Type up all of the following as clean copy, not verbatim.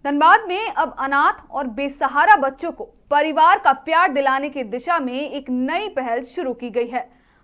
धनबाद में अब अनाथ और बेसहारा बच्चों को परिवार का प्यार दिलाने की दिशा में एक नई पहल शुरू की गई है।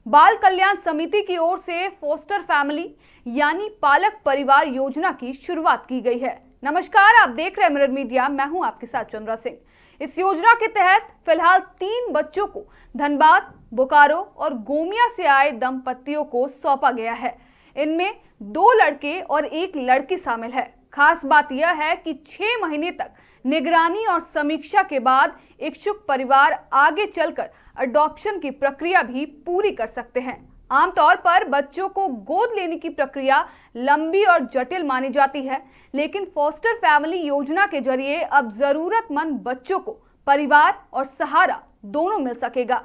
बाल कल्याण समिति की ओर से फोस्टर फैमिली यानी पालक परिवार योजना की शुरुआत की गई है। नमस्कार, आप देख रहे हैं मिरर मीडिया, मैं हूं आपके साथ चंद्रा सिंह। इस योजना के तहत फिलहाल 3 बच्चों को धनबाद, बोकारो और गोमिया से आए दंपतियों को सौंपा गया है। इनमें 2 लड़के और 1 लड़की शामिल है। खास बात यह है कि 6 महीने तक निगरानी और समीक्षा के बाद इच्छुक परिवार आगे चलकर अडॉप्शन की प्रक्रिया भी पूरी कर सकते हैं। आमतौर पर बच्चों को गोद लेने की प्रक्रिया लंबी और जटिल मानी जाती है, लेकिन फोस्टर फैमिली योजना के जरिए अब जरूरतमंद बच्चों को परिवार और सहारा दोनों मिल सकेगा।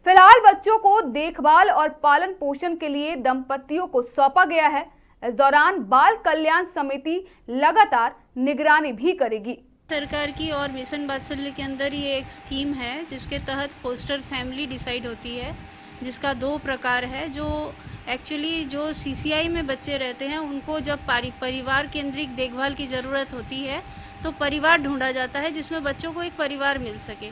फिलहाल बच्चों को देखभाल और पालन पोषण के लिए दंपतियों को सौंपा गया है। इस दौरान बाल कल्याण समिति लगातार निगरानी भी करेगी। सरकार की और मिशन वात्सल्य के अंदर ये एक स्कीम है जिसके तहत फोस्टर फैमिली डिसाइड होती है, जिसका 2 प्रकार है। जो एक्चुअली जो सीसीआई में बच्चे रहते हैं उनको जब परिवार केंद्रित देखभाल की ज़रूरत होती है तो परिवार ढूंढा जाता है जिसमें बच्चों को एक परिवार मिल सके।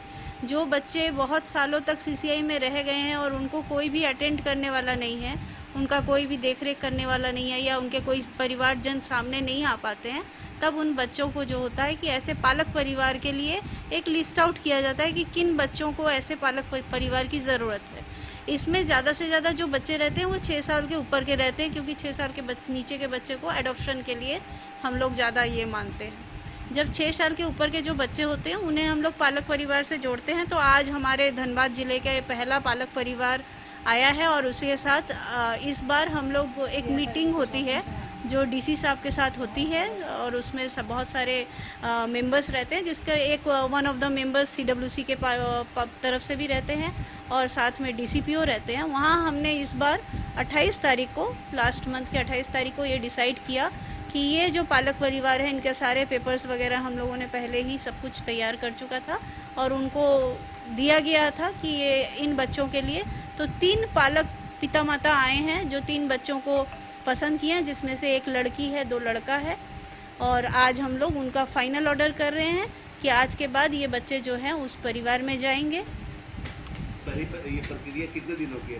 जो बच्चे बहुत सालों तक सीसीआई में रह गए हैं और उनको कोई भी अटेंड करने वाला नहीं है, उनका कोई भी देखरेख करने वाला नहीं है या उनके कोई परिवारजन सामने नहीं आ पाते हैं, तब उन बच्चों को जो होता है कि ऐसे पालक परिवार के लिए एक लिस्ट आउट किया जाता है कि किन बच्चों को ऐसे पालक परिवार की ज़रूरत है। इसमें ज़्यादा से ज़्यादा जो बच्चे रहते हैं वो 6 साल के ऊपर के रहते हैं, क्योंकि 6 साल के नीचे के बच्चे को एडॉप्शन के लिए हम लोग ज़्यादा ये मानते हैं। जब 6 साल के ऊपर के जो बच्चे होते हैं उन्हें हम लोग पालक परिवार से जोड़ते हैं। तो आज हमारे धनबाद ज़िले का पहला पालक परिवार आया है और उसके साथ इस बार हम लोग एक मीटिंग होती है जो डीसी साहब के साथ होती है और उसमें बहुत सारे मेंबर्स रहते हैं, जिसका एक one of the members CWC के तरफ से भी रहते हैं और साथ में डीसीपीओ रहते हैं। वहाँ हमने इस बार 28 तारीख को, लास्ट मंथ के 28 तारीख को ये डिसाइड किया कि ये जो पालक परिवार है इनके सारे पेपर्स वगैरह हम लोगों ने पहले ही सब कुछ तैयार कर चुका था और उनको दिया गया था कि ये इन बच्चों के लिए तो 3 पालक पिता माता आए हैं जो 3 बच्चों को पसंद किए हैं, जिसमें से 1 लड़की है, 2 लड़का है। और आज हम लोग उनका फाइनल ऑर्डर कर रहे हैं कि आज के बाद ये बच्चे जो हैं उस परिवार में जाएंगे। ये प्रक्रिया कितने दिनों की है?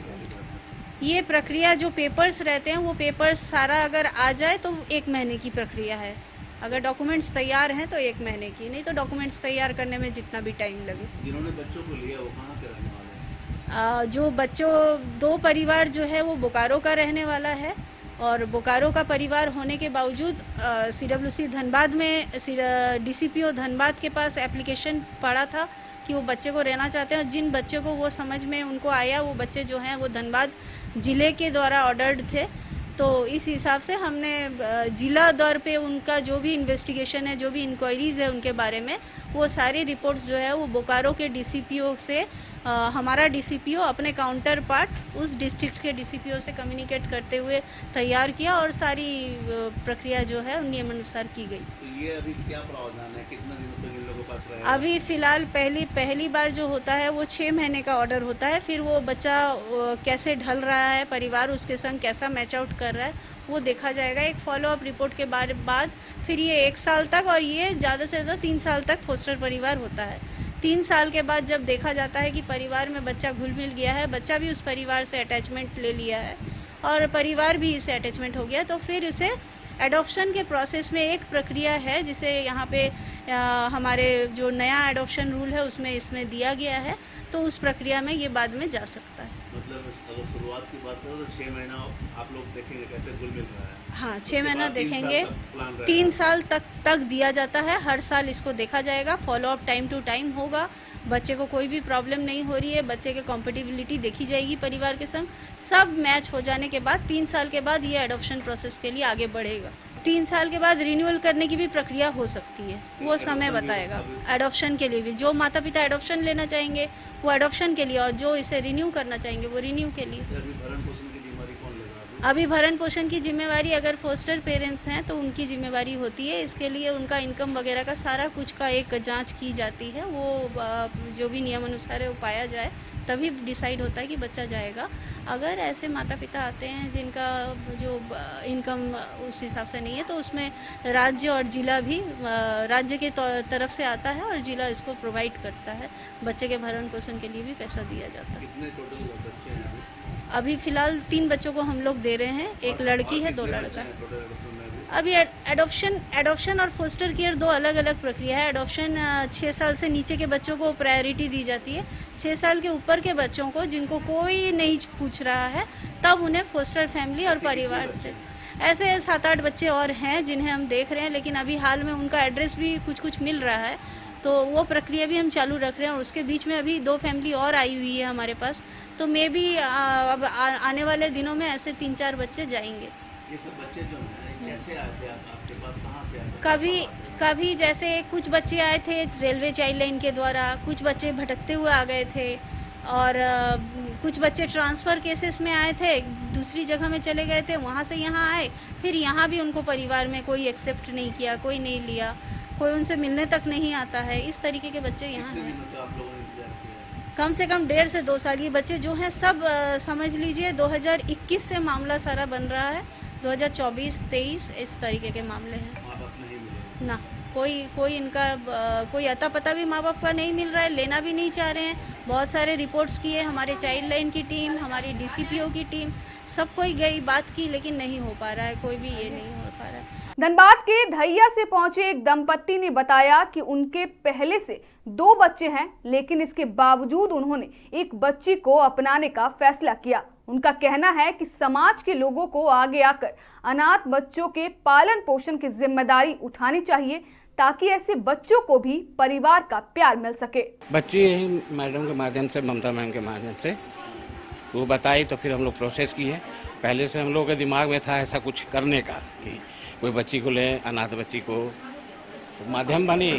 ये प्रक्रिया जो पेपर्स रहते हैं वो पेपर्स सारा अगर आ जाए तो 1 महीने की प्रक्रिया है। अगर डॉक्यूमेंट्स तैयार हैं तो 1 महीने की, नहीं तो डॉक्यूमेंट्स तैयार करने में जितना भी टाइम लगे। जिन्होंने बच्चों को लिया वो कहाँ के रहने वाले हैं? जो बच्चों 2 परिवार जो है वो बोकारो का रहने वाला है और बोकारो का परिवार होने के बावजूद सीडब्ल्यूसी धनबाद में डीसीपीओ धनबाद के पास एप्लीकेशन पड़ा था कि वो बच्चे को रहना चाहते हैं। जिन बच्चे को वो समझ में उनको आया वो बच्चे जो हैं वो धनबाद ज़िले के द्वारा ऑर्डर्ड थे। तो इस हिसाब से हमने ज़िला दौर पे उनका जो भी इन्वेस्टिगेशन है, जो भी इंक्वायरीज़ है उनके बारे में, वो सारी रिपोर्ट्स जो है वो बोकारो के डीसीपीओ से हमारा डीसीपीओ अपने काउंटर पार्ट उस डिस्ट्रिक्ट के डीसीपीओ से कम्युनिकेट करते हुए तैयार किया और सारी प्रक्रिया जो है नियमानुसार की गई। तो ये अभी क्या प्रावधान है, कितना दिनों तक इन लोगों के पास रहेगा? अभी फ़िलहाल पहली बार जो होता है वो 6 महीने का ऑर्डर होता है। फिर वो बच्चा कैसे ढल रहा है, परिवार उसके संग कैसा मैच आउट कर रहा है, वो देखा जाएगा एक फॉलोअप रिपोर्ट के बाद। फिर ये 1 साल तक और ये ज़्यादा से ज़्यादा 3 साल तक फोस्टर परिवार होता है। 3 साल के बाद जब देखा जाता है कि परिवार में बच्चा घुल मिल गया है, बच्चा भी उस परिवार से अटैचमेंट ले लिया है और परिवार भी इससे अटैचमेंट हो गया, तो फिर उसे एडॉप्शन के प्रोसेस में एक प्रक्रिया है जिसे यहाँ पे हमारे जो नया एडॉप्शन रूल है उसमें इसमें दिया गया है, तो उस प्रक्रिया में ये बाद में जा सकता है। मतलब अगर शुरुआत की बात करो तो 6 महीना आप लोग देखेंगे कैसे घुल मिल रहा है। हाँ, 6 महीना देखेंगे। 3 3 साल तक दिया जाता है। हर साल इसको देखा जाएगा, फॉलोअप टाइम टू टाइम होगा। बच्चे को कोई भी प्रॉब्लम नहीं हो रही है, बच्चे के कॉम्पेटिबिलिटी देखी जाएगी परिवार के संग। सब मैच हो जाने के बाद 3 साल के बाद ये एडॉप्शन प्रोसेस के लिए आगे बढ़ेगा। 3 साल के बाद रिन्यूअल करने की भी प्रक्रिया हो सकती है, वो समय बताएगा। एडॉप्शन के लिए भी जो माता पिता एडॉप्शन लेना चाहेंगे वो एडॉप्शन के लिए, और जो इसे रिन्यू करना चाहेंगे वो रिन्यू के लिए। अभी भरण पोषण की जिम्मेवारी अगर फोस्टर पेरेंट्स हैं तो उनकी जिम्मेवारी होती है। इसके लिए उनका इनकम वगैरह का सारा कुछ का एक जांच की जाती है। वो जो भी नियम अनुसार है वो पाया जाए तभी डिसाइड होता है कि बच्चा जाएगा। अगर ऐसे माता पिता आते हैं जिनका जो इनकम उस हिसाब से नहीं है तो उसमें राज्य और जिला भी राज्य के तरफ से आता है और जिला इसको प्रोवाइड करता है। बच्चे के भरण पोषण के लिए भी पैसा दिया जाता है। कितने टोटल बच्चे हैं अभी फ़िलहाल 3 बच्चों को हम लोग दे रहे हैं, एक लड़की है 2 लड़का है। अभी एडॉप्शन और फोस्टर केयर 2 अलग अलग प्रक्रिया है। एडॉप्शन 6 साल से नीचे के बच्चों को प्रायोरिटी दी जाती है। 6 साल के ऊपर के बच्चों को जिनको कोई नहीं पूछ रहा है तब उन्हें फोस्टर फैमिली और परिवार से ऐसे 7-8 बच्चे और हैं जिन्हें हम देख रहे हैं, लेकिन अभी हाल में उनका एड्रेस भी कुछ मिल रहा है तो वो प्रक्रिया भी हम चालू रख रहे हैं। और उसके बीच में अभी 2 फैमिली और आई हुई है हमारे पास, तो मे भी अब आने वाले दिनों में ऐसे 3-4 बच्चे जाएंगे। ये सब बच्चे जो हैं कैसे आए थे आपके पास, कहाँ से आए थे? कभी जैसे कुछ बच्चे आए थे रेलवे चाइल्ड लाइन के द्वारा, कुछ बच्चे भटकते हुए आ गए थे और कुछ बच्चे ट्रांसफ़र केसेस में आए थे, दूसरी जगह में चले गए थे, वहाँ से यहाँ आए, फिर यहाँ भी उनको परिवार में कोई एक्सेप्ट नहीं किया, कोई नहीं लिया, कोई उनसे मिलने तक नहीं आता है। इस तरीके के बच्चे यहाँ हैं। आप लोगों ने इंतजार किया? कम से कम 1.5 से 2 साल। ये बच्चे जो हैं सब समझ लीजिए 2021 से मामला सारा बन रहा है, 2024-23 इस तरीके के मामले हैं। माँ बाप नहीं मिले ना कोई इनका कोई अता पता भी माँ बाप का नहीं मिल रहा है, लेना भी नहीं चाह रहे हैं। बहुत सारे रिपोर्ट्स किए, हमारे चाइल्ड लाइन की टीम, हमारी डीसीपीओ की टीम, सब कोई गई बात की, लेकिन नहीं हो पा रहा है, कोई भी ये नहीं हो पा रहा है। धनबाद के धैया से पहुंचे एक दंपत्ति ने बताया कि उनके पहले से 2 बच्चे हैं, लेकिन इसके बावजूद उन्होंने एक बच्ची को अपनाने का फैसला किया। उनका कहना है कि समाज के लोगों को आगे आकर अनाथ बच्चों के पालन पोषण की जिम्मेदारी उठानी चाहिए ताकि ऐसे बच्चों को भी परिवार का प्यार मिल सके। बच्ची यही मैडम के माध्यम से, ममता मैम के माध्यम से वो बताई तो फिर हम लोग प्रोसेस किए। पहले से हम लोग के दिमाग में था ऐसा कुछ करने का कि कोई बच्ची को ले, अनाथ बच्ची को, तो माध्यम बनी,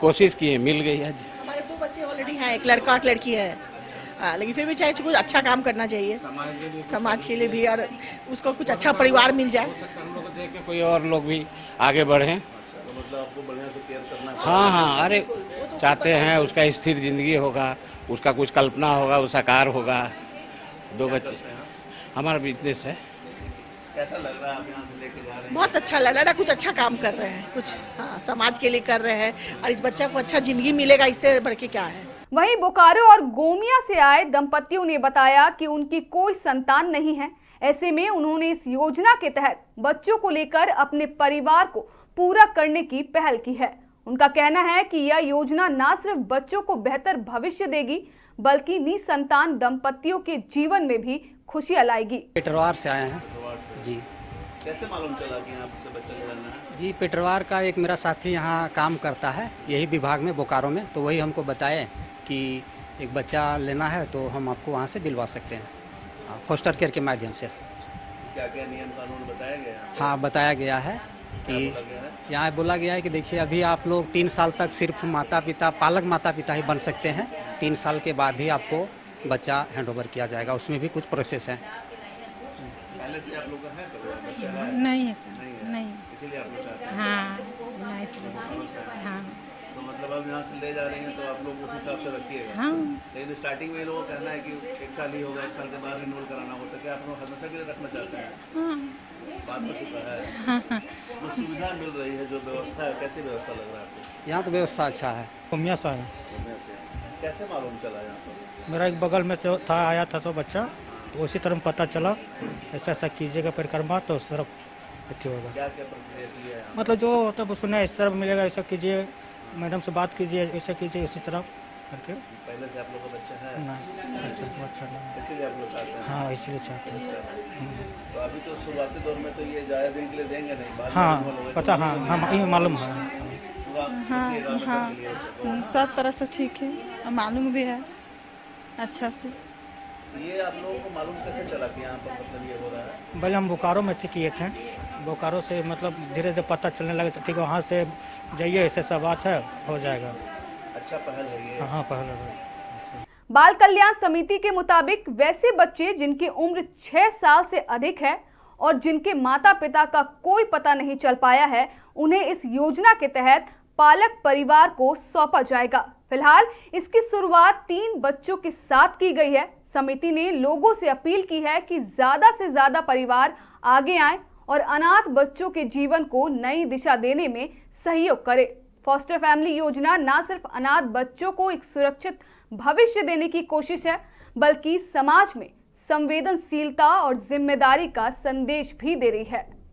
कोशिश किए, मिल गई आज। हमारे 2 बच्चे ऑलरेडी हैं, एक लड़का और लड़की है, लेकिन फिर भी चाहे कुछ अच्छा काम करना चाहिए समाज के लिए भी, और उसको कुछ अच्छा परिवार मिल जाए। हम लोग को देख के कोई और लोग भी आगे बढ़े। तो मतलब आपको बढ़िया से केयर करना हाँ, अरे चाहते हैं उसका स्थिर जिंदगी होगा, उसका कुछ कल्पना होगा, वो साकार होगा। 2 बच्चे, हमारा बिजनेस है। कैसा लग रहा है आप यहाँ से लेके जा रहे हैं? बहुत अच्छा लग रहा है, कुछ अच्छा काम कर रहे हैं, कुछ समाज के लिए कर रहे हैं, और इस बच्चा को अच्छा जिंदगी मिलेगा, इससे बढ़ के क्या है। वहीं बोकारो और गोमिया से आए दंपतियों ने बताया कि उनकी कोई संतान नहीं है। ऐसे में उन्होंने इस योजना के तहत बच्चों को लेकर अपने परिवार को पूरा करने की पहल की है। उनका कहना है कि यह योजना न सिर्फ बच्चों को बेहतर भविष्य देगी, बल्कि निसंतान दंपतियों के जीवन में भी खुशियां लाएगी। पेटरवार से आए हैं जी। कैसे मालूम चला कि यहाँ से बच्चा निकलना है? जी, पेटरवार का एक मेरा साथी यहाँ काम करता है यही विभाग में, बोकारो में, तो वही हमको बताए कि एक बच्चा लेना है तो हम आपको वहाँ से दिलवा सकते हैं फोस्टर केयर के माध्यम से। क्या क्या नियम कानून बताया गया है? हाँ, बताया गया है कि यहाँ बोला गया है कि देखिए अभी आप लोग 3 साल तक सिर्फ माता पिता, पालक माता पिता ही बन सकते हैं। 3 साल के बाद ही आपको बच्चा हैंडओवर किया जाएगा, उसमें भी कुछ प्रोसेस है। पहले से आप लोग का है बच्चा है? नहीं है सर, नहीं। इसीलिए आप लोग चाहते हैं? हाँ, नहीं इसलिए। हाँ तो मतलब अब यहाँ से ले जा रही हैं तो आप लोग उस हिसाब से रखिएगा। हाँ लेकिन स्टार्टिंग में लोगों का कहना है कि 1 साल ही होगा, 1 साल के बाद रिन्यूअल कराना होता है। क्या आप लोग हमेशा के लिए रखना चाहते हैं? हाँ बात हो चुका है। जो सुविधा मिल रही है, जो व्यवस्था है, कैसी व्यवस्था लग रहा है आपको? यहाँ तो व्यवस्था अच्छा है। गोमिया से आए। कैसे मालूम चला यहाँ पर? मेरा एक बगल में जो था, आया था तो बच्चा, तो उसी तरह पता चला ऐसा ऐसा कीजिएगा परिक्रमा तो उस तरफ अच्छी होगा। क्या क्या प्रक्रिया की है? मतलब जो होता है सुना इस तरफ मिलेगा, ऐसा कीजिए, मैडम से बात कीजिए, ऐसा कीजिए, इसी तरह करके। पहले से आप लोग का बच्चा है? नहीं, अच्छा नहीं। इसीलिए आप लोग चाहते हैं? हाँ, इसीलिए चाहते हैं। तो अभी तो शुरुआती दौर में तो ये ज़्यादा दिन के लिए देंगे नहीं, बाद में हाँ, रिन्यूअल होगा। पता, हाँ, ये मालूम है। पूरा पूछिएगा हमेशा के लिए। सब तरह से ठीक है, मालूम भी है अच्छा से। ये आप लोगों को मालूम कैसे चला कि यहाँ पर मतलब ये हो रहा है? पहले हम बोकारो में किए थे, बोकारो से मतलब धीरे धीरे पता चलने लगे, ठीक है वहाँ से जाइए, ऐसे सब बात है, हो जाएगा। अच्छा पहल है ये। हाँ, पहले बाल कल्याण समिति के मुताबिक वैसे बच्चे जिनकी उम्र 6 साल से अधिक है और जिनके माता पिता का कोई पता नहीं चल पाया है, उन्हें इस योजना के तहत पालक परिवार को सौंपा जाएगा। फिलहाल इसकी शुरुआत 3 बच्चों के साथ की गई है। समिति ने लोगों से अपील की है कि ज्यादा से ज्यादा परिवार आगे आएं और अनाथ बच्चों के जीवन को नई दिशा देने में सहयोग करें। फॉस्टर फैमिली योजना न सिर्फ अनाथ बच्चों को एक सुरक्षित भविष्य देने की कोशिश है, बल्कि समाज में संवेदनशीलता और जिम्मेदारी का संदेश भी दे रही है।